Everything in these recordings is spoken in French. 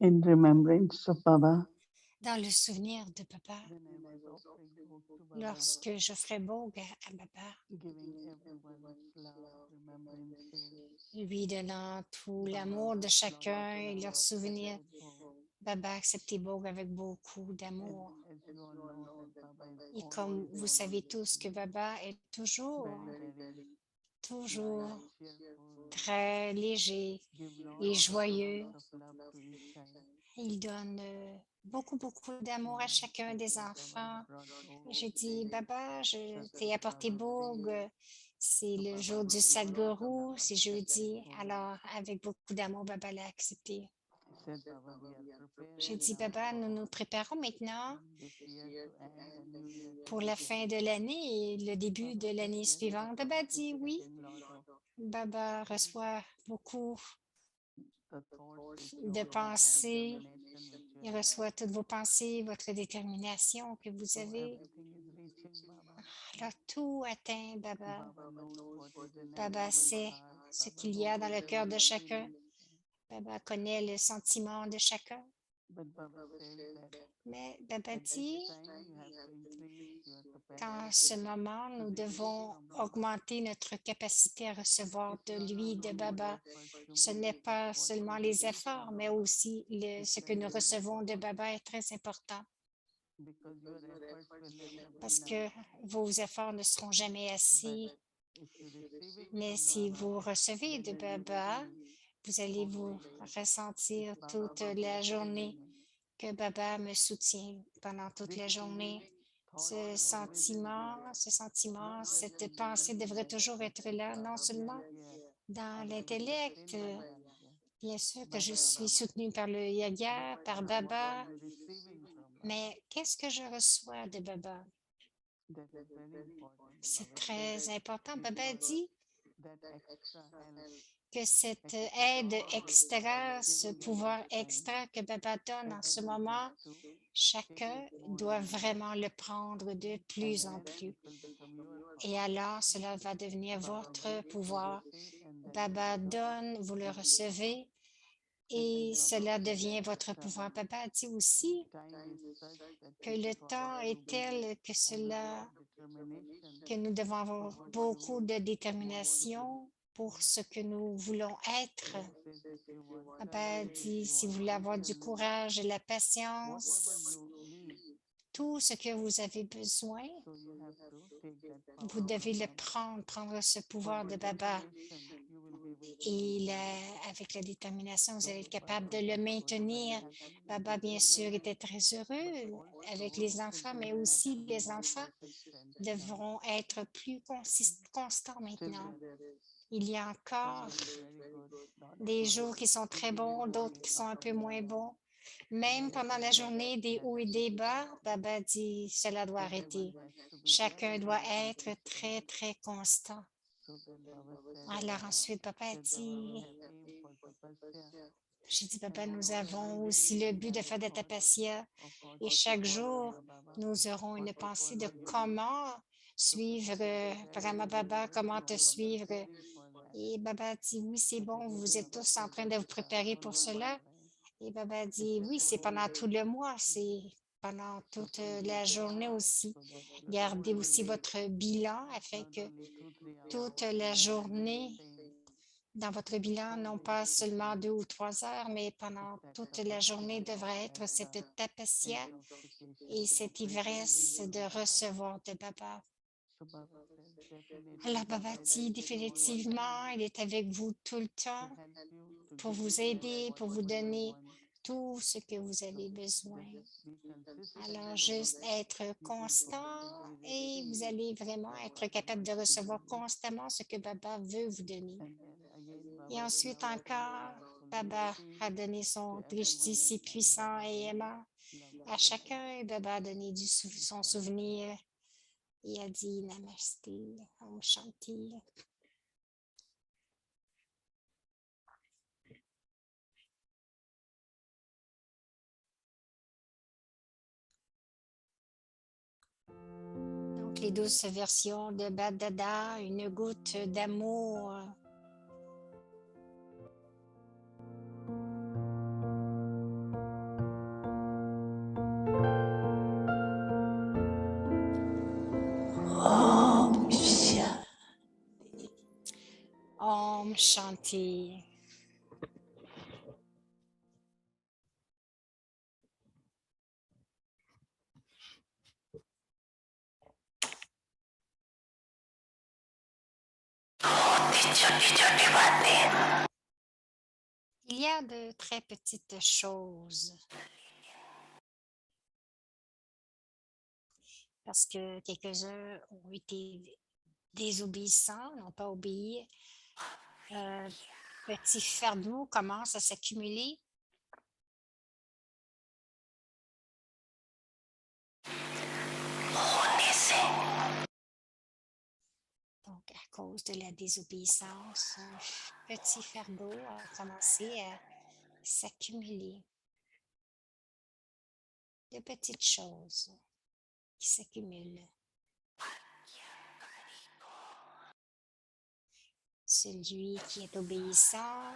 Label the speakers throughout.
Speaker 1: in remembrance of Baba.
Speaker 2: dans le souvenir de Baba,
Speaker 1: When I was offering book to Baba,
Speaker 2: lorsque j'offrais Bogue à Baba,
Speaker 1: giving everyone's love, remembrances,
Speaker 2: lui donnant tout
Speaker 1: Baba
Speaker 2: l'amour de
Speaker 1: with lot of
Speaker 2: chacun et leurs
Speaker 1: love
Speaker 2: souvenirs.
Speaker 1: accepted Bog.
Speaker 2: Baba acceptait Bogue avec beaucoup
Speaker 1: As,
Speaker 2: d'amour.
Speaker 1: as you all know that Baba is
Speaker 2: Et
Speaker 1: always
Speaker 2: comme vous savez tous que Baba est
Speaker 1: very, very light,
Speaker 2: toujours
Speaker 1: cheerful,
Speaker 2: très léger
Speaker 1: give
Speaker 2: et
Speaker 1: lots
Speaker 2: joyeux.
Speaker 1: of love to each child.
Speaker 2: Il donne beaucoup, beaucoup d'amour à chacun
Speaker 1: That
Speaker 2: des
Speaker 1: day Baba
Speaker 2: enfants.
Speaker 1: brought Bog,
Speaker 2: J'ai dit, Baba, je t'ai
Speaker 1: Satguru
Speaker 2: apporté
Speaker 1: Baba
Speaker 2: Bogue.
Speaker 1: said,
Speaker 2: C'est
Speaker 1: so
Speaker 2: le
Speaker 1: Baba
Speaker 2: jour du
Speaker 1: gave lot of
Speaker 2: Sadhguru,
Speaker 1: love,
Speaker 2: c'est
Speaker 1: accepted
Speaker 2: jeudi.
Speaker 1: Bog.
Speaker 2: Alors, avec beaucoup d'amour, Baba l'a accepté.
Speaker 1: He said, Baba, we are
Speaker 2: J'ai
Speaker 1: preparing
Speaker 2: dit,
Speaker 1: now
Speaker 2: Baba, nous nous préparons maintenant
Speaker 1: this year to end the new year
Speaker 2: pour la
Speaker 1: celebration.
Speaker 2: fin de l'année et le début
Speaker 1: Baba
Speaker 2: de
Speaker 1: said,
Speaker 2: l'année
Speaker 1: yes,
Speaker 2: suivante.
Speaker 1: Baba,
Speaker 2: Baba dit oui.
Speaker 1: getting lot of
Speaker 2: Baba reçoit beaucoup
Speaker 1: the thoughts which you
Speaker 2: de
Speaker 1: all have, the
Speaker 2: pensées.
Speaker 1: determination which you
Speaker 2: Il
Speaker 1: have.
Speaker 2: reçoit toutes vos pensées, votre détermination que vous
Speaker 1: So
Speaker 2: avez.
Speaker 1: everything is reaching Baba.
Speaker 2: Alors, tout atteint Baba.
Speaker 1: Baba knows what is in
Speaker 2: Baba
Speaker 1: everyone's
Speaker 2: sait
Speaker 1: heart.
Speaker 2: ce
Speaker 1: Baba
Speaker 2: qu'il y a
Speaker 1: knows
Speaker 2: dans le
Speaker 1: their
Speaker 2: cœur de chacun.
Speaker 1: feelings.
Speaker 2: Baba connaît le sentiment de chacun.
Speaker 1: But Baba says that
Speaker 2: Mais Baba
Speaker 1: at this
Speaker 2: dit,
Speaker 1: time you have to increase your
Speaker 2: qu'en
Speaker 1: capacity
Speaker 2: ce moment,
Speaker 1: to
Speaker 2: nous
Speaker 1: receive
Speaker 2: devons
Speaker 1: from Baba.
Speaker 2: augmenter notre capacité à recevoir
Speaker 1: It's
Speaker 2: de
Speaker 1: not
Speaker 2: lui, de
Speaker 1: only your
Speaker 2: Baba.
Speaker 1: efforts you
Speaker 2: Ce
Speaker 1: make,
Speaker 2: n'est
Speaker 1: but
Speaker 2: pas
Speaker 1: what you
Speaker 2: seulement les
Speaker 1: receive from
Speaker 2: efforts, mais
Speaker 1: Baba
Speaker 2: aussi
Speaker 1: is
Speaker 2: ce que
Speaker 1: very,
Speaker 2: nous
Speaker 1: very
Speaker 2: recevons de
Speaker 1: important.
Speaker 2: Baba est très important
Speaker 1: Because your efforts will never be
Speaker 2: parce
Speaker 1: enough.
Speaker 2: que vos efforts ne seront jamais
Speaker 1: But
Speaker 2: assez.
Speaker 1: if you receive it
Speaker 2: Mais
Speaker 1: from
Speaker 2: si
Speaker 1: Baba,
Speaker 2: vous recevez de
Speaker 1: then you will
Speaker 2: Baba,
Speaker 1: feel
Speaker 2: vous allez vous
Speaker 1: totally with
Speaker 2: ressentir
Speaker 1: Baba
Speaker 2: toute la
Speaker 1: protecting
Speaker 2: journée
Speaker 1: me.
Speaker 2: que Baba me soutient pendant toute
Speaker 1: This
Speaker 2: la journée.
Speaker 1: thought should always be there. Not just
Speaker 2: Cette
Speaker 1: in the
Speaker 2: pensée devrait
Speaker 1: intellect
Speaker 2: toujours
Speaker 1: that
Speaker 2: être là, non
Speaker 1: Baba be
Speaker 2: seulement
Speaker 1: here.
Speaker 2: dans
Speaker 1: I will be
Speaker 2: l'intellect,
Speaker 1: sustained by Baba.
Speaker 2: bien sûr que je
Speaker 1: By
Speaker 2: suis
Speaker 1: Baba.
Speaker 2: soutenue par le
Speaker 1: But
Speaker 2: yoga, par
Speaker 1: what are
Speaker 2: Baba,
Speaker 1: you receiving from Baba?
Speaker 2: mais qu'est-ce que je reçois de Baba?
Speaker 1: That is very important.
Speaker 2: C'est
Speaker 1: Baba said
Speaker 2: très important. Baba
Speaker 1: because
Speaker 2: dit
Speaker 1: that extra help,
Speaker 2: que cette
Speaker 1: extra
Speaker 2: aide
Speaker 1: power which Baba is
Speaker 2: extra, ce
Speaker 1: giving at
Speaker 2: pouvoir
Speaker 1: this time,
Speaker 2: extra que Baba donne en ce
Speaker 1: everyone has
Speaker 2: moment,
Speaker 1: to take
Speaker 2: chacun
Speaker 1: it more
Speaker 2: doit
Speaker 1: and more.
Speaker 2: vraiment le prendre de
Speaker 1: And
Speaker 2: plus en
Speaker 1: then it
Speaker 2: plus.
Speaker 1: will become your
Speaker 2: Et
Speaker 1: power.
Speaker 2: alors, cela va devenir
Speaker 1: Baba
Speaker 2: votre
Speaker 1: gives, you
Speaker 2: pouvoir.
Speaker 1: receive, and then it
Speaker 2: Baba
Speaker 1: becomes
Speaker 2: donne, vous le
Speaker 1: your power.
Speaker 2: recevez
Speaker 1: And as
Speaker 2: et
Speaker 1: Baba
Speaker 2: cela
Speaker 1: said,
Speaker 2: devient votre
Speaker 1: extra
Speaker 2: pouvoir.
Speaker 1: help.
Speaker 2: Baba dit aussi
Speaker 1: Time is such that
Speaker 2: que
Speaker 1: we
Speaker 2: le
Speaker 1: should have
Speaker 2: temps
Speaker 1: to
Speaker 2: est
Speaker 1: be
Speaker 2: tel que
Speaker 1: have a lot of
Speaker 2: cela,
Speaker 1: determination
Speaker 2: que nous devons
Speaker 1: to
Speaker 2: avoir
Speaker 1: what you
Speaker 2: beaucoup de
Speaker 1: want to be.
Speaker 2: détermination pour ce que nous voulons être.
Speaker 1: Baba says if you want
Speaker 2: Papa
Speaker 1: courage, if
Speaker 2: dit,
Speaker 1: you
Speaker 2: si vous
Speaker 1: want
Speaker 2: voulez avoir du
Speaker 1: patience,
Speaker 2: courage et de la
Speaker 1: whatever
Speaker 2: patience,
Speaker 1: you need,
Speaker 2: tout ce que vous avez besoin,
Speaker 1: so you have to take that
Speaker 2: vous
Speaker 1: power
Speaker 2: devez
Speaker 1: from
Speaker 2: le
Speaker 1: Baba.
Speaker 2: prendre, prendre ce
Speaker 1: For
Speaker 2: pouvoir de Baba.
Speaker 1: determination, you will be able to
Speaker 2: Et
Speaker 1: maintain it.
Speaker 2: avec la détermination, vous
Speaker 1: So
Speaker 2: allez être capable
Speaker 1: Baba
Speaker 2: de le
Speaker 1: was very
Speaker 2: maintenir.
Speaker 1: happy with the
Speaker 2: Baba, bien sûr,
Speaker 1: children,
Speaker 2: était très
Speaker 1: but
Speaker 2: heureux avec
Speaker 1: also
Speaker 2: les enfants, mais
Speaker 1: children have
Speaker 2: aussi
Speaker 1: to be
Speaker 2: les
Speaker 1: more
Speaker 2: enfants
Speaker 1: persistent now.
Speaker 2: devront être plus constants
Speaker 1: Still
Speaker 2: maintenant.
Speaker 1: there is
Speaker 2: Il y a
Speaker 1: some
Speaker 2: encore
Speaker 1: days very good, not
Speaker 2: des
Speaker 1: good,
Speaker 2: jours qui sont très bons, d'autres
Speaker 1: very
Speaker 2: qui sont
Speaker 1: up
Speaker 2: un peu
Speaker 1: and
Speaker 2: moins
Speaker 1: down.
Speaker 2: bons.
Speaker 1: So
Speaker 2: Même
Speaker 1: Baba
Speaker 2: pendant
Speaker 1: said
Speaker 2: la journée, des
Speaker 1: that
Speaker 2: hauts et des bas, Baba dit, cela doit
Speaker 1: everyone
Speaker 2: arrêter.
Speaker 1: has to be
Speaker 2: Chacun
Speaker 1: very,
Speaker 2: doit
Speaker 1: very
Speaker 2: être
Speaker 1: consistent.
Speaker 2: très, très constant.
Speaker 1: So then Baba said
Speaker 2: Alors ensuite, Papa a
Speaker 1: that Baba, we
Speaker 2: dit,
Speaker 1: have aim for tapasya
Speaker 2: j'ai dit,
Speaker 1: and
Speaker 2: Papa, nous
Speaker 1: every
Speaker 2: avons
Speaker 1: day
Speaker 2: aussi le
Speaker 1: we
Speaker 2: but de
Speaker 1: have a
Speaker 2: faire de
Speaker 1: thought
Speaker 2: tapacia
Speaker 1: of what
Speaker 2: et
Speaker 1: to
Speaker 2: chaque
Speaker 1: follow
Speaker 2: jour,
Speaker 1: your Baba,
Speaker 2: nous aurons
Speaker 1: what
Speaker 2: une
Speaker 1: to
Speaker 2: pensée de
Speaker 1: follow you.
Speaker 2: comment
Speaker 1: So Baba
Speaker 2: suivre
Speaker 1: said very,
Speaker 2: Brahma
Speaker 1: very
Speaker 2: Baba,
Speaker 1: good.
Speaker 2: comment
Speaker 1: You
Speaker 2: te
Speaker 1: all are
Speaker 2: suivre.
Speaker 1: preparing for that.
Speaker 2: Et Baba a dit, oui, c'est
Speaker 1: That is
Speaker 2: bon,
Speaker 1: what
Speaker 2: vous êtes
Speaker 1: Baba
Speaker 2: tous en
Speaker 1: said.
Speaker 2: train
Speaker 1: That
Speaker 2: de vous
Speaker 1: is the
Speaker 2: préparer
Speaker 1: whole
Speaker 2: pour
Speaker 1: month,
Speaker 2: cela.
Speaker 1: right?
Speaker 2: Et Baba a
Speaker 1: That
Speaker 2: dit,
Speaker 1: is
Speaker 2: oui, c'est
Speaker 1: whole
Speaker 2: pendant
Speaker 1: year.
Speaker 2: tout le mois, c'est pendant
Speaker 1: So
Speaker 2: toute
Speaker 1: keep
Speaker 2: la
Speaker 1: that in
Speaker 2: journée
Speaker 1: heart
Speaker 2: aussi.
Speaker 1: so that you don't
Speaker 2: Gardez aussi
Speaker 1: feel
Speaker 2: votre bilan afin
Speaker 1: not
Speaker 2: que
Speaker 1: only 2, 3 hours
Speaker 2: toute la
Speaker 1: you have to be
Speaker 2: journée
Speaker 1: sustained
Speaker 2: dans votre bilan,
Speaker 1: whole
Speaker 2: non
Speaker 1: day
Speaker 2: pas seulement
Speaker 1: sustained
Speaker 2: 2 ou 3 heures, mais
Speaker 1: of
Speaker 2: pendant
Speaker 1: that
Speaker 2: toute la journée
Speaker 1: tapasya, of
Speaker 2: devrait
Speaker 1: that
Speaker 2: être cette tapacia et
Speaker 1: intoxication, of
Speaker 2: cette
Speaker 1: receiving
Speaker 2: ivresse de
Speaker 1: from Baba.
Speaker 2: recevoir de Baba.
Speaker 1: So Baba said, definitely
Speaker 2: Alors
Speaker 1: Baba
Speaker 2: Baba
Speaker 1: is
Speaker 2: dit
Speaker 1: with you all the time
Speaker 2: définitivement, il est avec vous tout le
Speaker 1: to
Speaker 2: temps
Speaker 1: help you, to
Speaker 2: pour
Speaker 1: give
Speaker 2: vous
Speaker 1: you that
Speaker 2: aider, pour vous
Speaker 1: whatever you
Speaker 2: donner
Speaker 1: want.
Speaker 2: tout ce que vous
Speaker 1: So
Speaker 2: avez besoin.
Speaker 1: just be consistent,
Speaker 2: Alors,
Speaker 1: so
Speaker 2: juste être
Speaker 1: you will
Speaker 2: constant
Speaker 1: perfectly
Speaker 2: et vous
Speaker 1: receive
Speaker 2: allez vraiment
Speaker 1: what
Speaker 2: être
Speaker 1: Baba
Speaker 2: capable de
Speaker 1: wants to give
Speaker 2: recevoir
Speaker 1: you.
Speaker 2: constamment ce que Baba veut vous donner.
Speaker 1: And then again,
Speaker 2: Et
Speaker 1: Baba's
Speaker 2: ensuite
Speaker 1: love so
Speaker 2: encore,
Speaker 1: powerful,
Speaker 2: Baba
Speaker 1: Drishti,
Speaker 2: a donné
Speaker 1: to
Speaker 2: son drishti
Speaker 1: everyone,
Speaker 2: si
Speaker 1: and
Speaker 2: puissant
Speaker 1: Baba
Speaker 2: et
Speaker 1: will
Speaker 2: aimant
Speaker 1: love
Speaker 2: à
Speaker 1: everyone.
Speaker 2: chacun. Et Baba a donné son
Speaker 1: Thank you.
Speaker 2: souvenir et a dit Namasté, Om Shanti. Donc, les douces versions de Badada, une goutte d'amour. Om Shanti. Il y a de très petites choses parce que quelques-uns ont été désobéissants, n'ont pas obéi. Petit fardeau commence à s'accumuler. Donc, à cause de la désobéissance, un petit fardeau a commencé à s'accumuler. De petites choses qui s'accumulent. Celui qui est obéissant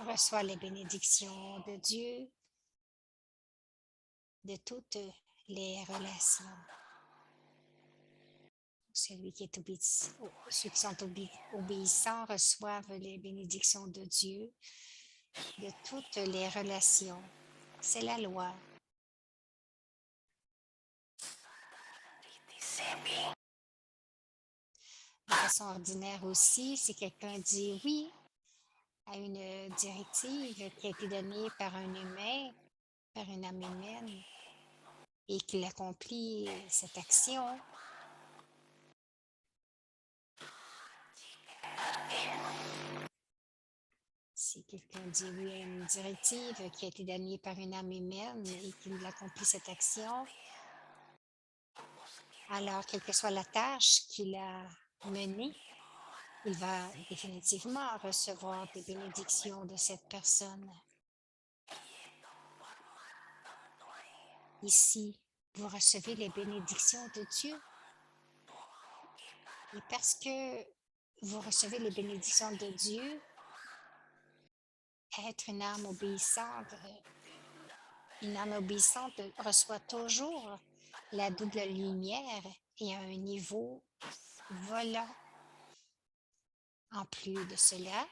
Speaker 2: reçoit les bénédictions de Dieu, de toutes les relations. Celui qui est ceux qui sont obéissants reçoivent les bénédictions de Dieu, de toutes les relations. C'est la loi. De façon ordinaire aussi, si quelqu'un dit oui à une directive qui a été donnée par un humain, par une âme humaine, et qu'il accomplit cette action, si quelqu'un dit oui à une directive qui a été donnée par une âme humaine et qu'il accomplit cette action, alors quelle que soit la tâche qu'il a menée, il va définitivement recevoir des bénédictions de cette personne. Ici, vous recevez les bénédictions de Dieu. Et parce que vous recevez les bénédictions de Dieu, être une âme obéissante reçoit toujours la double lumière et à un niveau volant. En plus de cela,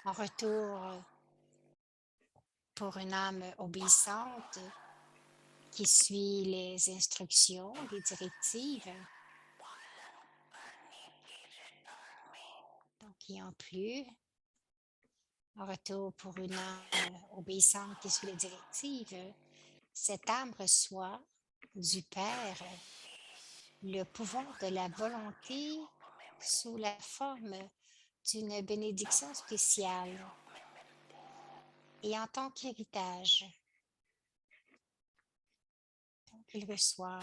Speaker 2: en retour pour une âme obéissante qui suit les instructions, les directives, donc et en plus, en retour pour une âme obéissante qui suit les directives, cette âme reçoit du Père le pouvoir de la volonté sous la forme d'une bénédiction spéciale et en tant qu'héritage. Donc, il reçoit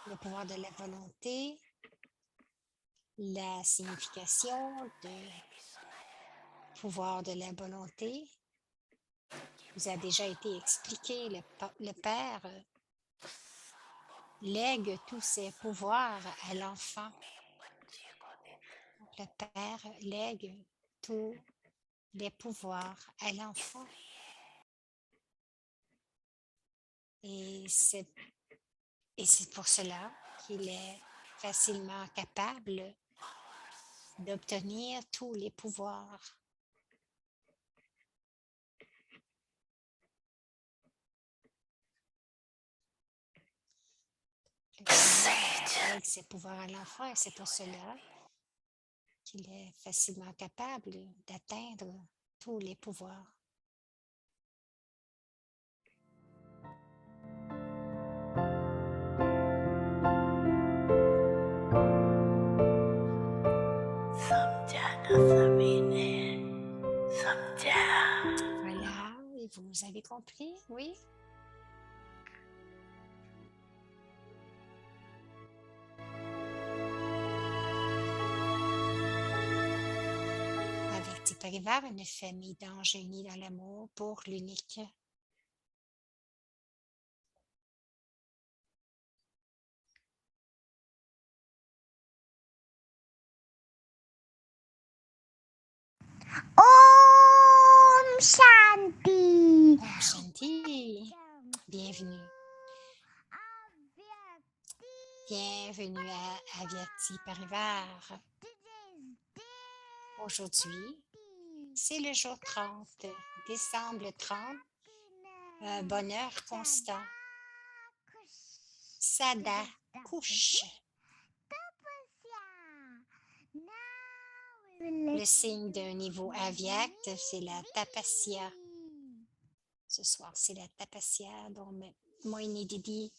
Speaker 2: le pouvoir de la volonté, la signification du pouvoir de la volonté vous a déjà été expliqué. Le Père lègue tous ses pouvoirs à l'enfant. Le Père lègue tous les pouvoirs à l'enfant. Et c'est pour cela qu'il est facilement capable d'obtenir tous les pouvoirs. Le Père lègue ses pouvoirs à l'enfant et c'est pour cela qu'il est facilement capable d'atteindre tous les pouvoirs. Voilà, et vous avez compris, oui? Averti Parivar, une famille d'anges unis dans l'amour pour l'unique.
Speaker 3: Om Shanti.
Speaker 2: Om Shanti, bienvenue. Bienvenue à Averti Parivar. Aujourd'hui, c'est le jour 30, décembre 30, un bonheur constant. Sada, couche. Le signe d'un niveau aviaque, c'est la tapasya. Ce soir, c'est la tapasya dont Moini Didi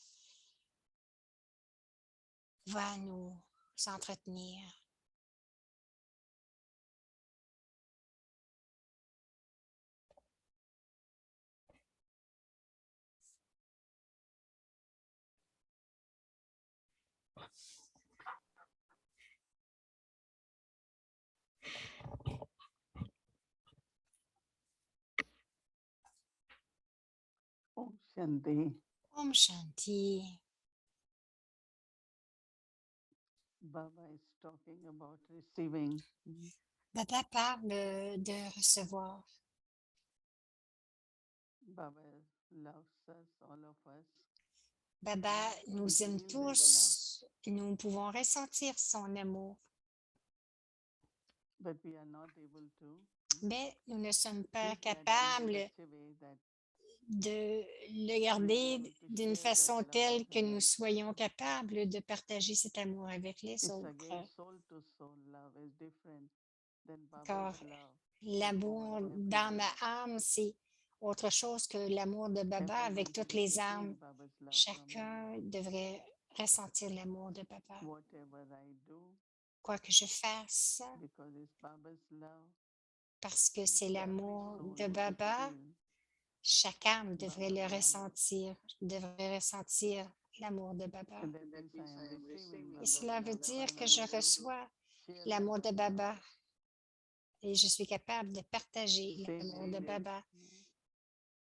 Speaker 2: va nous entretenir.
Speaker 4: Om Shanti.
Speaker 2: Om Shanti.
Speaker 4: Baba is talking about receiving.
Speaker 2: Baba parle de recevoir.
Speaker 4: Baba loves us, all of us.
Speaker 2: Baba nous
Speaker 4: We
Speaker 2: aime
Speaker 4: feel that
Speaker 2: tous. Nous pouvons ressentir son amour,
Speaker 4: but we are not able to
Speaker 2: mais nous ne sommes pas
Speaker 4: keep that in
Speaker 2: capables
Speaker 4: such a way that
Speaker 2: de le garder d'une façon telle que nous soyons capables de partager cet amour avec les
Speaker 4: it's
Speaker 2: autres.
Speaker 4: again soul to soul love is different than
Speaker 2: Car
Speaker 4: Baba's love.
Speaker 2: l'amour d'âme à âme, c'est autre chose que l'amour de Baba avec
Speaker 4: Everyone
Speaker 2: toutes
Speaker 4: should
Speaker 2: les
Speaker 4: feel
Speaker 2: âmes.
Speaker 4: Baba's love from me.
Speaker 2: Chacun devrait ressentir l'amour de Baba.
Speaker 4: Whatever I do,
Speaker 2: Quoi que je fasse,
Speaker 4: because it's Baba's love,
Speaker 2: parce que c'est
Speaker 4: every
Speaker 2: l'amour
Speaker 4: soul
Speaker 2: de
Speaker 4: should
Speaker 2: Baba,
Speaker 4: feel
Speaker 2: chaque âme devrait le
Speaker 4: Baba's love.
Speaker 2: ressentir, devrait ressentir l'amour de Baba.
Speaker 4: And that means I am receiving
Speaker 2: Et
Speaker 4: Baba's
Speaker 2: cela veut
Speaker 4: love.
Speaker 2: dire
Speaker 4: I'm
Speaker 2: que je
Speaker 4: able to
Speaker 2: reçois
Speaker 4: share
Speaker 2: l'amour de
Speaker 4: Baba's love.
Speaker 2: Baba et je suis capable de partager
Speaker 4: Same
Speaker 2: l'amour de
Speaker 4: way,
Speaker 2: Baba.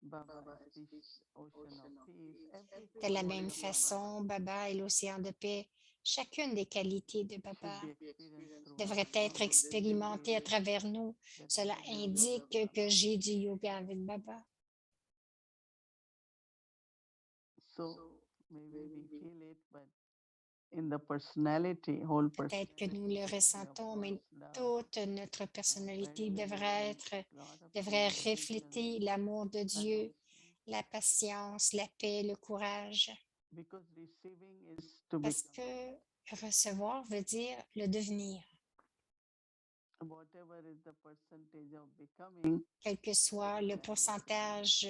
Speaker 4: Baba is this ocean of peace. Every
Speaker 2: De la
Speaker 4: quality
Speaker 2: même
Speaker 4: of Baba
Speaker 2: façon, Baba est l'océan de paix. Chacune des qualités de Baba
Speaker 4: should be experienced through
Speaker 2: devrait
Speaker 4: us.
Speaker 2: être expérimentée à travers nous.
Speaker 4: That
Speaker 2: Cela
Speaker 4: I do yoga
Speaker 2: indique
Speaker 4: with
Speaker 2: que
Speaker 4: Baba.
Speaker 2: j'ai du yoga avec Baba.
Speaker 4: So maybe we feel it, but in the personality, whole
Speaker 2: Peut-être que nous le
Speaker 4: personality of
Speaker 2: ressentons, mais
Speaker 4: God's love,
Speaker 2: toute notre personnalité
Speaker 4: very
Speaker 2: devrait
Speaker 4: lot of
Speaker 2: refléter
Speaker 4: purification,
Speaker 2: l'amour de Dieu,
Speaker 4: kindness,
Speaker 2: la patience, la paix, le courage.
Speaker 4: because receiving is to
Speaker 2: Parce
Speaker 4: become
Speaker 2: que recevoir veut dire le devenir.
Speaker 4: whatever is the percentage of becoming.
Speaker 2: Quel que soit le pourcentage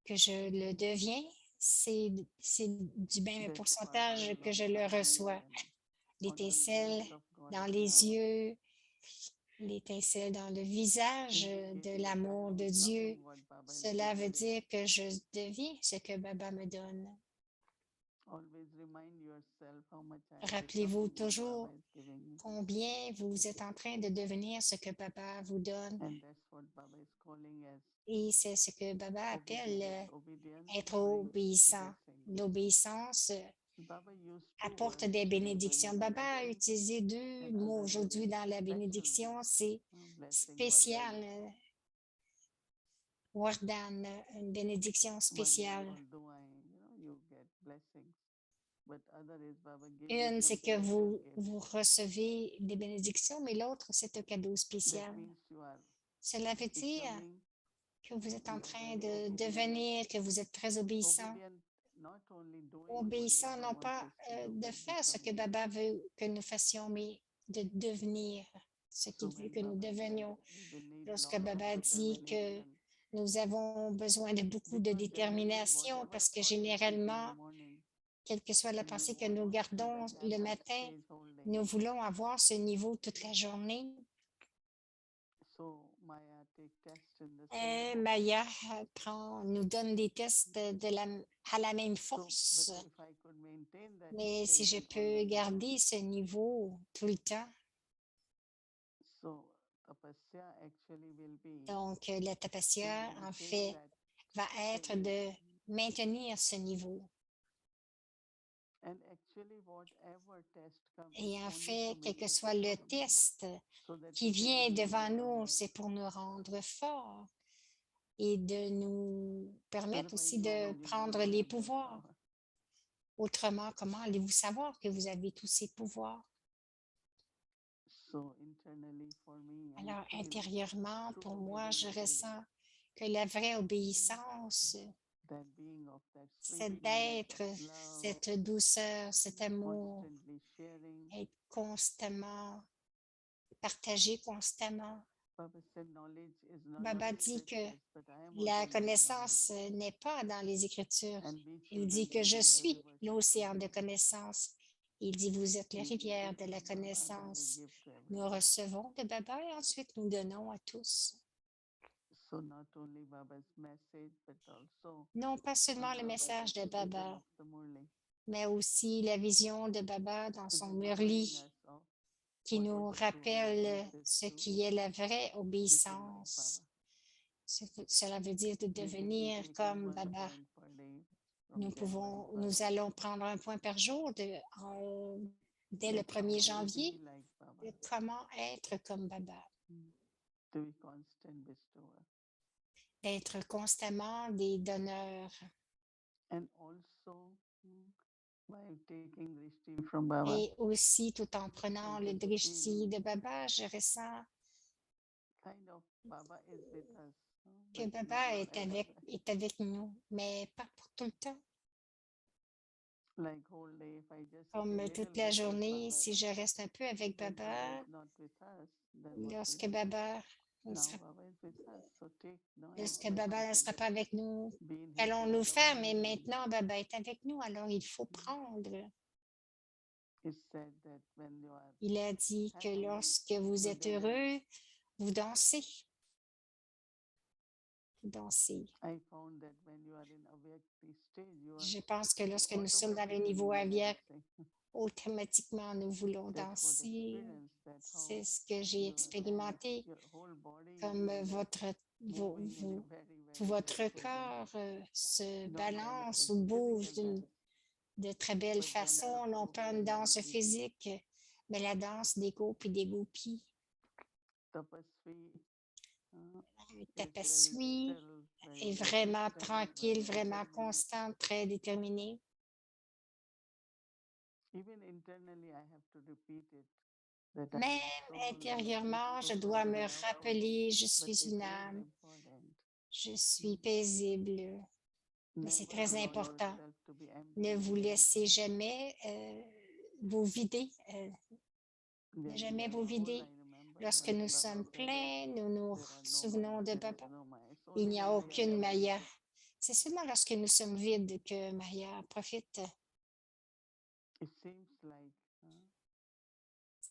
Speaker 2: que je le deviens, c'est du même
Speaker 4: That
Speaker 2: pourcentage
Speaker 4: sparkle
Speaker 2: que
Speaker 4: of
Speaker 2: je le
Speaker 4: fire
Speaker 2: reçois.
Speaker 4: and
Speaker 2: L'étincelle
Speaker 4: consciousness of
Speaker 2: dans
Speaker 4: God's
Speaker 2: les
Speaker 4: love
Speaker 2: yeux, l'étincelle dans le visage de
Speaker 4: indicating that I
Speaker 2: l'amour
Speaker 4: am
Speaker 2: de Dieu.
Speaker 4: becoming what Baba is
Speaker 2: Cela veut
Speaker 4: giving.
Speaker 2: dire que je deviens ce que Baba me donne.
Speaker 4: Always remind yourself how much I am
Speaker 2: Rappelez-vous
Speaker 4: becoming what
Speaker 2: toujours
Speaker 4: Baba is giving me.
Speaker 2: combien vous êtes en train de devenir ce que Baba vous donne.
Speaker 4: And that's what Baba is calling as
Speaker 2: Et c'est ce que Baba appelle
Speaker 4: obedience. Obedience
Speaker 2: être
Speaker 4: brings
Speaker 2: obéissant.
Speaker 4: blessing.
Speaker 2: L'obéissance
Speaker 4: Baba used two
Speaker 2: apporte
Speaker 4: words
Speaker 2: des
Speaker 4: in
Speaker 2: bénédictions. Baba a
Speaker 4: benediction.
Speaker 2: utilisé deux
Speaker 4: And
Speaker 2: mots
Speaker 4: other
Speaker 2: aujourd'hui
Speaker 4: is
Speaker 2: dans la
Speaker 4: special
Speaker 2: bénédiction. C'est
Speaker 4: blessing.
Speaker 2: spécial. Wardan, une bénédiction spéciale.
Speaker 4: Although you get blessings, but other is Baba give you
Speaker 2: Une, c'est
Speaker 4: some
Speaker 2: que
Speaker 4: special
Speaker 2: vous
Speaker 4: gift.
Speaker 2: recevez des bénédictions, mais l'autre, c'est un cadeau
Speaker 4: That
Speaker 2: spécial.
Speaker 4: means you are
Speaker 2: Cela veut dire
Speaker 4: becoming
Speaker 2: que vous êtes en
Speaker 4: you are
Speaker 2: train
Speaker 4: very
Speaker 2: de
Speaker 4: obedient.
Speaker 2: devenir, que vous êtes très obéissant.
Speaker 4: Obedient, not only doing what
Speaker 2: Obéissant,
Speaker 4: Baba
Speaker 2: non
Speaker 4: wants
Speaker 2: pas
Speaker 4: us to do,
Speaker 2: de
Speaker 4: but
Speaker 2: faire ce que
Speaker 4: becoming.
Speaker 2: Baba veut que nous fassions, mais de devenir ce
Speaker 4: So
Speaker 2: qu'il veut
Speaker 4: when
Speaker 2: que nous
Speaker 4: Baba said
Speaker 2: devenions.
Speaker 4: we will need
Speaker 2: Lorsque
Speaker 4: lot of
Speaker 2: Baba dit que
Speaker 4: determination,
Speaker 2: nous avons besoin de beaucoup de
Speaker 4: because generally
Speaker 2: détermination,
Speaker 4: whatever
Speaker 2: parce que
Speaker 4: thought we keep in the
Speaker 2: généralement,
Speaker 4: morning,
Speaker 2: quelle que soit la
Speaker 4: we
Speaker 2: pensée que
Speaker 4: want
Speaker 2: nous
Speaker 4: to
Speaker 2: gardons
Speaker 4: have
Speaker 2: le
Speaker 4: that
Speaker 2: matin,
Speaker 4: stage whole day.
Speaker 2: nous voulons avoir ce niveau toute la journée.
Speaker 4: So Maya take test in the same way.
Speaker 2: Maya nous donne des tests à la même
Speaker 4: So,
Speaker 2: force.
Speaker 4: but if I could maintain that
Speaker 2: Mais si je
Speaker 4: stage
Speaker 2: peux
Speaker 4: always,
Speaker 2: garder ce niveau tout le temps,
Speaker 4: so tapasya actually will be
Speaker 2: donc la
Speaker 4: to
Speaker 2: tapasya, en
Speaker 4: maintain
Speaker 2: fait,
Speaker 4: that
Speaker 2: va être
Speaker 4: stage.
Speaker 2: de maintenir ce niveau.
Speaker 4: And actually whatever test comes
Speaker 2: Et
Speaker 4: is
Speaker 2: en
Speaker 4: only
Speaker 2: fait,
Speaker 4: to
Speaker 2: quel
Speaker 4: make
Speaker 2: que
Speaker 4: us
Speaker 2: soit le
Speaker 4: strong,
Speaker 2: test
Speaker 4: so that
Speaker 2: qui
Speaker 4: we can
Speaker 2: vient
Speaker 4: remain
Speaker 2: devant nous,
Speaker 4: strong.
Speaker 2: c'est pour nous rendre forts et de nous permettre
Speaker 4: Otherwise,
Speaker 2: aussi
Speaker 4: how
Speaker 2: de
Speaker 4: will you know
Speaker 2: prendre
Speaker 4: you
Speaker 2: les
Speaker 4: have that
Speaker 2: pouvoirs.
Speaker 4: power?
Speaker 2: Autrement, comment allez-vous savoir que vous avez tous ces pouvoirs?
Speaker 4: So internally for me, I
Speaker 2: Alors,
Speaker 4: feel
Speaker 2: intérieurement,
Speaker 4: true
Speaker 2: pour moi, je
Speaker 4: obedience is
Speaker 2: ressens que la vraie obéissance,
Speaker 4: that being of that
Speaker 2: c'est
Speaker 4: sweetness,
Speaker 2: d'être
Speaker 4: love,
Speaker 2: cette douceur, cet amour,
Speaker 4: constantly sharing.
Speaker 2: être constamment, partager constamment.
Speaker 4: Baba said knowledge is not in
Speaker 2: Baba
Speaker 4: the
Speaker 2: dit que
Speaker 4: scriptures, but I am
Speaker 2: la
Speaker 4: also not knowledge.
Speaker 2: connaissance n'est pas dans les Écritures.
Speaker 4: And we
Speaker 2: Il
Speaker 4: children
Speaker 2: dit que je
Speaker 4: become the
Speaker 2: suis
Speaker 4: rivers of
Speaker 2: l'océan de
Speaker 4: knowledge.
Speaker 2: connaissance. Il dit, vous êtes les
Speaker 4: We
Speaker 2: rivières
Speaker 4: receive
Speaker 2: de la
Speaker 4: from Baba, then we
Speaker 2: connaissance.
Speaker 4: give to
Speaker 2: Nous
Speaker 4: everyone.
Speaker 2: recevons de Baba et ensuite nous donnons à tous.
Speaker 4: So not only Baba's message, but also
Speaker 2: Non pas seulement le
Speaker 4: Baba's
Speaker 2: message de
Speaker 4: vision
Speaker 2: Baba,
Speaker 4: of the Murli
Speaker 2: mais aussi la vision de Baba dans
Speaker 4: is
Speaker 2: son
Speaker 4: reminding
Speaker 2: Murli
Speaker 4: us of
Speaker 2: qui
Speaker 4: what
Speaker 2: nous
Speaker 4: is true
Speaker 2: rappelle
Speaker 4: obedience
Speaker 2: ce
Speaker 4: is to
Speaker 2: qui est la vraie
Speaker 4: become like
Speaker 2: obéissance.
Speaker 4: Baba.
Speaker 2: Cela veut dire de
Speaker 4: We will be
Speaker 2: devenir
Speaker 4: taking
Speaker 2: comme
Speaker 4: 1
Speaker 2: Baba.
Speaker 4: point per day from January 1st.
Speaker 2: Nous allons prendre un point par jour dès le
Speaker 4: That how
Speaker 2: 1er
Speaker 4: to
Speaker 2: janvier
Speaker 4: be like Baba,
Speaker 2: de comment être comme Baba,
Speaker 4: to be constant bestower.
Speaker 2: d'être constamment des donneurs.
Speaker 4: And also, while taking Drishti from Baba,
Speaker 2: Et aussi, tout en prenant
Speaker 4: I
Speaker 2: le
Speaker 4: get the
Speaker 2: drishti
Speaker 4: feeling
Speaker 2: de Baba, je ressens
Speaker 4: kind of Baba is with us,
Speaker 2: que
Speaker 4: but
Speaker 2: Baba
Speaker 4: not
Speaker 2: est
Speaker 4: forever.
Speaker 2: est avec nous, mais pas pour tout le temps.
Speaker 4: Like whole day, if I just
Speaker 2: Comme
Speaker 4: stay
Speaker 2: toute
Speaker 4: little
Speaker 2: la
Speaker 4: bit with
Speaker 2: journée,
Speaker 4: Baba,
Speaker 2: si je reste un peu avec
Speaker 4: when Baba
Speaker 2: Baba,
Speaker 4: is not with us, then what will
Speaker 2: lorsque
Speaker 4: happen?
Speaker 2: Baba ne
Speaker 4: Now
Speaker 2: sera,
Speaker 4: Baba is with us, so take no
Speaker 2: lorsque
Speaker 4: action.
Speaker 2: Baba
Speaker 4: I
Speaker 2: ne
Speaker 4: can
Speaker 2: sera pas avec nous,
Speaker 4: be in his
Speaker 2: qu'allons-nous
Speaker 4: love.
Speaker 2: faire? Mais maintenant, Baba est avec nous, alors il faut prendre.
Speaker 4: It said that when you are
Speaker 2: Il a dit que
Speaker 4: happy,
Speaker 2: lorsque vous
Speaker 4: you
Speaker 2: êtes
Speaker 4: dance.
Speaker 2: heureux, vous dansez. Vous dansez.
Speaker 4: I found that when you are in a Avyakti stage, you are
Speaker 2: Je pense que lorsque nous sommes dans le
Speaker 4: automatically
Speaker 2: niveau aviaque,
Speaker 4: dancing.
Speaker 2: automatiquement, nous voulons
Speaker 4: That's what
Speaker 2: danser.
Speaker 4: experience that how
Speaker 2: C'est ce que j'ai
Speaker 4: your
Speaker 2: expérimenté,
Speaker 4: your whole body
Speaker 2: comme
Speaker 4: is moving in a very
Speaker 2: votre
Speaker 4: beautiful way.
Speaker 2: corps se
Speaker 4: Not only
Speaker 2: balance
Speaker 4: as
Speaker 2: ou bouge
Speaker 4: physical dance,
Speaker 2: de très belle
Speaker 4: but dance
Speaker 2: façon,
Speaker 4: of
Speaker 2: non pas une
Speaker 4: gopi,
Speaker 2: danse
Speaker 4: gopis,
Speaker 2: physique, mais la danse des gopis et des gopis.
Speaker 4: tapasvi,
Speaker 2: Un
Speaker 4: is very
Speaker 2: tapaswi
Speaker 4: still,
Speaker 2: est
Speaker 4: very
Speaker 2: vraiment
Speaker 4: constant,
Speaker 2: tranquille,
Speaker 4: very
Speaker 2: vraiment
Speaker 4: determined.
Speaker 2: constant, très déterminé.
Speaker 4: Even internally, I have to repeat it. That I am
Speaker 2: Même
Speaker 4: soul, I am
Speaker 2: intérieurement, je
Speaker 4: peaceful,
Speaker 2: dois
Speaker 4: I am
Speaker 2: me
Speaker 4: loveful,
Speaker 2: rappeler, je
Speaker 4: but
Speaker 2: suis
Speaker 4: it's
Speaker 2: une
Speaker 4: very
Speaker 2: âme,
Speaker 4: important.
Speaker 2: je suis paisible. Mais c'est
Speaker 4: Never
Speaker 2: très
Speaker 4: allow
Speaker 2: important.
Speaker 4: yourself to be empty.
Speaker 2: Ne vous laissez jamais vous vider. Ne
Speaker 4: When
Speaker 2: jamais
Speaker 4: we are
Speaker 2: vous
Speaker 4: full,
Speaker 2: vider.
Speaker 4: I remember
Speaker 2: Lorsque
Speaker 4: once
Speaker 2: nous
Speaker 4: Baba
Speaker 2: sommes
Speaker 4: said,
Speaker 2: pleins, nous nous
Speaker 4: there are no
Speaker 2: souvenons
Speaker 4: Maya,
Speaker 2: de
Speaker 4: there is
Speaker 2: Baba.
Speaker 4: no Maya. It's
Speaker 2: Il
Speaker 4: only
Speaker 2: n'y a
Speaker 4: when we are
Speaker 2: aucune
Speaker 4: empty.
Speaker 2: Maya. C'est seulement lorsque nous sommes vides que Maya profite.
Speaker 4: It seems like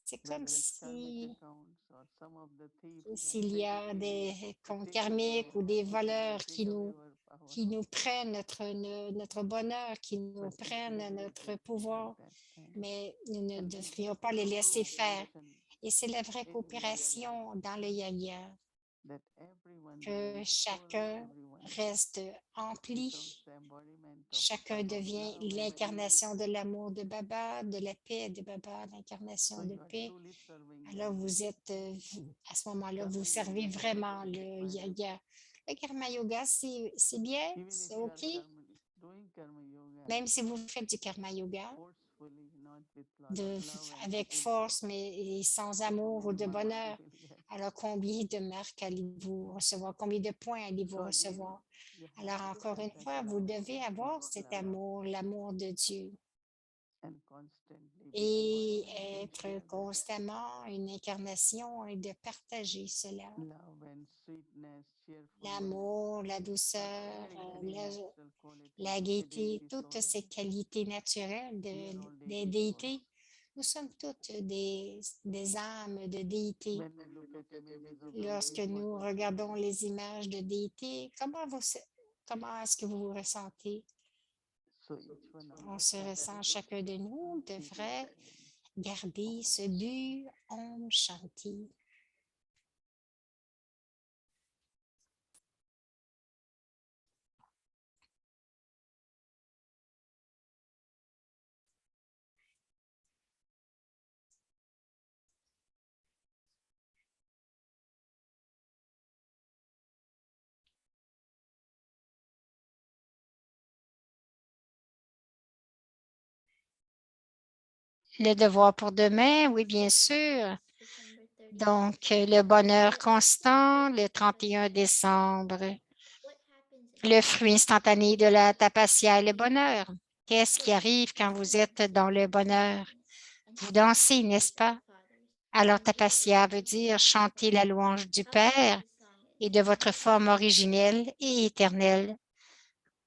Speaker 2: C'est comme
Speaker 4: whether it's karmic
Speaker 2: si
Speaker 4: accounts or some of the thieves like
Speaker 2: s'il y a
Speaker 4: taking
Speaker 2: des comptes
Speaker 4: taking
Speaker 2: karmiques
Speaker 4: our
Speaker 2: ou des
Speaker 4: happiness,
Speaker 2: voleurs
Speaker 4: they take away our power.
Speaker 2: qui nous prennent notre bonheur, qui nous
Speaker 4: But if
Speaker 2: prennent
Speaker 4: we
Speaker 2: notre
Speaker 4: let
Speaker 2: pouvoir,
Speaker 4: that time,
Speaker 2: mais nous ne
Speaker 4: and this
Speaker 2: devrions
Speaker 4: is
Speaker 2: pas
Speaker 4: the
Speaker 2: les
Speaker 4: true
Speaker 2: laisser faire.
Speaker 4: cooperation
Speaker 2: Et c'est la vraie
Speaker 4: in Yajna,
Speaker 2: coopération dans le yaya,
Speaker 4: that everyone
Speaker 2: que
Speaker 4: remains full,
Speaker 2: chacun
Speaker 4: everyone
Speaker 2: reste
Speaker 4: becomes
Speaker 2: empli,
Speaker 4: the embodiment of
Speaker 2: chacun
Speaker 4: Baba's
Speaker 2: devient
Speaker 4: love and peace.
Speaker 2: l'incarnation de l'amour de Baba, de la paix de Baba,
Speaker 4: So
Speaker 2: l'incarnation de
Speaker 4: you are
Speaker 2: paix.
Speaker 4: truly serving
Speaker 2: Alors
Speaker 4: them.
Speaker 2: vous êtes, à ce moment-là, vous
Speaker 4: Karma
Speaker 2: servez
Speaker 4: yoga is
Speaker 2: vraiment
Speaker 4: very
Speaker 2: le
Speaker 4: required.
Speaker 2: yaya. Le karma yoga, c'est bien,
Speaker 4: Even if
Speaker 2: c'est
Speaker 4: you are
Speaker 2: OK.
Speaker 4: doing karma yoga
Speaker 2: Même si vous faites du karma yoga,
Speaker 4: forcefully, not with lot of love and
Speaker 2: avec
Speaker 4: happiness,
Speaker 2: force, mais sans
Speaker 4: how
Speaker 2: amour ou
Speaker 4: many
Speaker 2: de
Speaker 4: marks
Speaker 2: bonheur,
Speaker 4: you will get.
Speaker 2: alors combien de marques allez-vous recevoir? Combien de points allez-vous
Speaker 4: So again,
Speaker 2: recevoir?
Speaker 4: you have
Speaker 2: Alors,
Speaker 4: to
Speaker 2: encore
Speaker 4: have
Speaker 2: une
Speaker 4: that
Speaker 2: fois, vous
Speaker 4: love,
Speaker 2: devez avoir
Speaker 4: God's
Speaker 2: cet
Speaker 4: love,
Speaker 2: amour, l'amour de Dieu,
Speaker 4: and constantly be
Speaker 2: et
Speaker 4: embodiment and
Speaker 2: être
Speaker 4: share that
Speaker 2: constamment une incarnation et de partager cela.
Speaker 4: love and sweetness, cheerfulness,
Speaker 2: L'amour, la douceur,
Speaker 4: very, very natural qualities
Speaker 2: la
Speaker 4: of the
Speaker 2: gaieté,
Speaker 4: deity
Speaker 2: toutes
Speaker 4: soul.
Speaker 2: ces qualités naturelles
Speaker 4: We are all
Speaker 2: des
Speaker 4: deity souls.
Speaker 2: déités. Nous sommes toutes des âmes de déités.
Speaker 4: When we look at images of
Speaker 2: Lorsque
Speaker 4: deities,
Speaker 2: nous
Speaker 4: what we
Speaker 2: regardons
Speaker 4: feel?
Speaker 2: les images de déités, comment est-ce que vous vous ressentez?
Speaker 4: So each one of
Speaker 2: On
Speaker 4: us
Speaker 2: se
Speaker 4: have
Speaker 2: ressent,
Speaker 4: to
Speaker 2: chacun de nous
Speaker 4: keep
Speaker 2: devrait
Speaker 4: it
Speaker 2: garder ce but Om Shanti. Le devoir pour demain, oui, bien sûr. Donc, le bonheur constant, le 31 décembre. Le fruit instantané de la tapacia est le bonheur. Qu'est-ce qui arrive quand vous êtes dans le bonheur? Vous dansez, n'est-ce pas? Alors, tapacia veut dire chanter la louange du Père et de votre forme originelle et éternelle.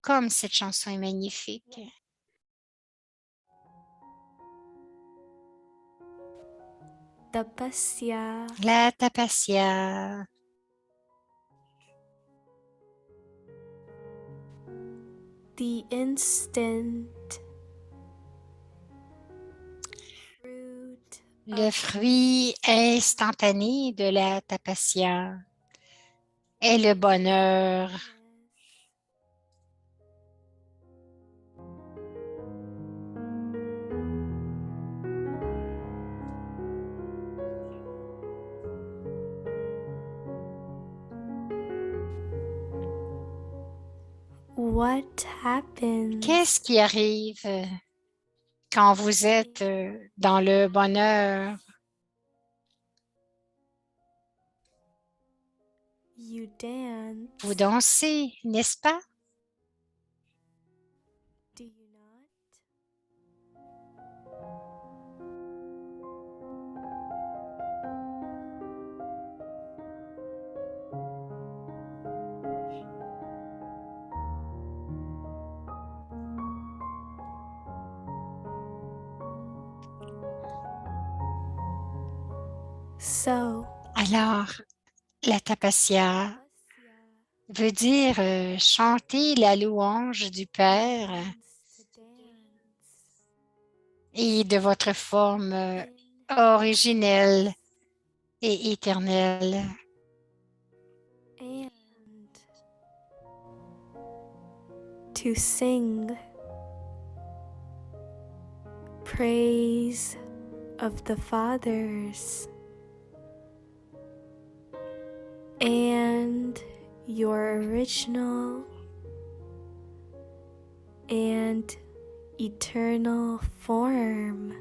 Speaker 2: Comme cette chanson est magnifique.
Speaker 5: Tapasya,
Speaker 2: La tapacia.
Speaker 5: the instant fruit
Speaker 2: Le fruit instantané de la tapacia est le bonheur.
Speaker 5: What happens
Speaker 2: Qu'est-ce qui arrive quand vous êtes dans le bonheur?
Speaker 5: you dance?
Speaker 2: Vous dansez, n'est-ce pas?
Speaker 5: Do you not? So,
Speaker 2: Alors, la tapacia
Speaker 5: tapasya
Speaker 2: veut dire chanter la louange du Père
Speaker 5: means to dance
Speaker 2: et de votre forme
Speaker 5: in
Speaker 2: originelle et éternelle.
Speaker 5: and to sing praise of the fathers and your original and eternal form.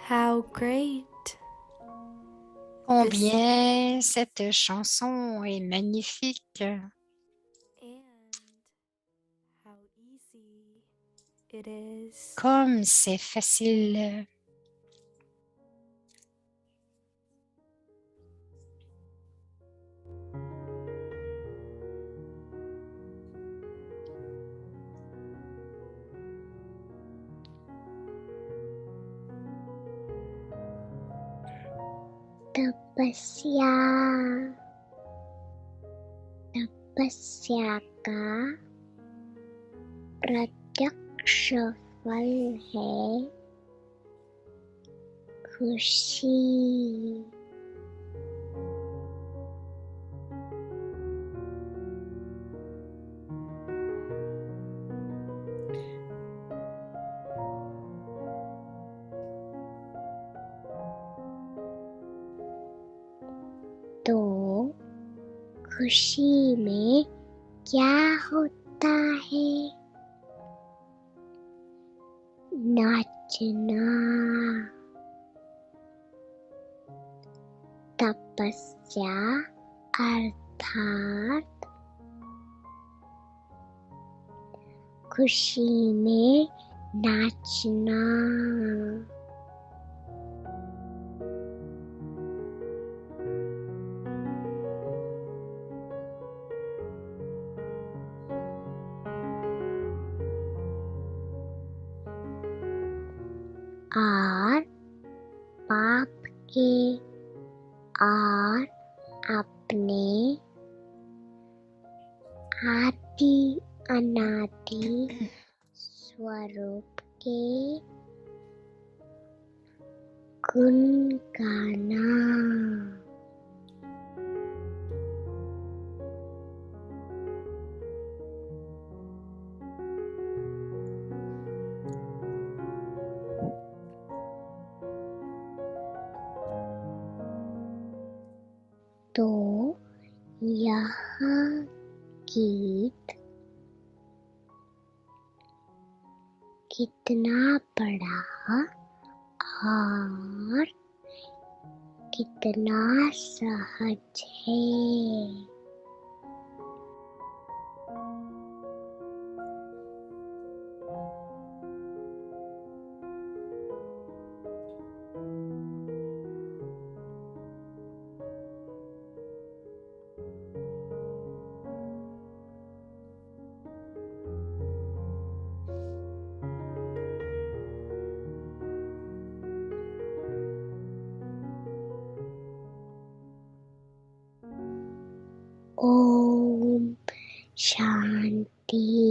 Speaker 5: How great
Speaker 2: Combien cette chanson est magnifique.
Speaker 5: and how easy it is
Speaker 2: Comme c'est facile.
Speaker 3: Tapasya. तपस्या का प्रत्यक्ष फल है खुशी। तो खुशी में क्या होता है? नाचना। तपस्या अर्थात खुशी में नाचना। और पाप के और अपने आदि अनादि स्वरूप के गुण गाना। तो यह गीत कितना बड़ा और कितना सहज है। ओम शांति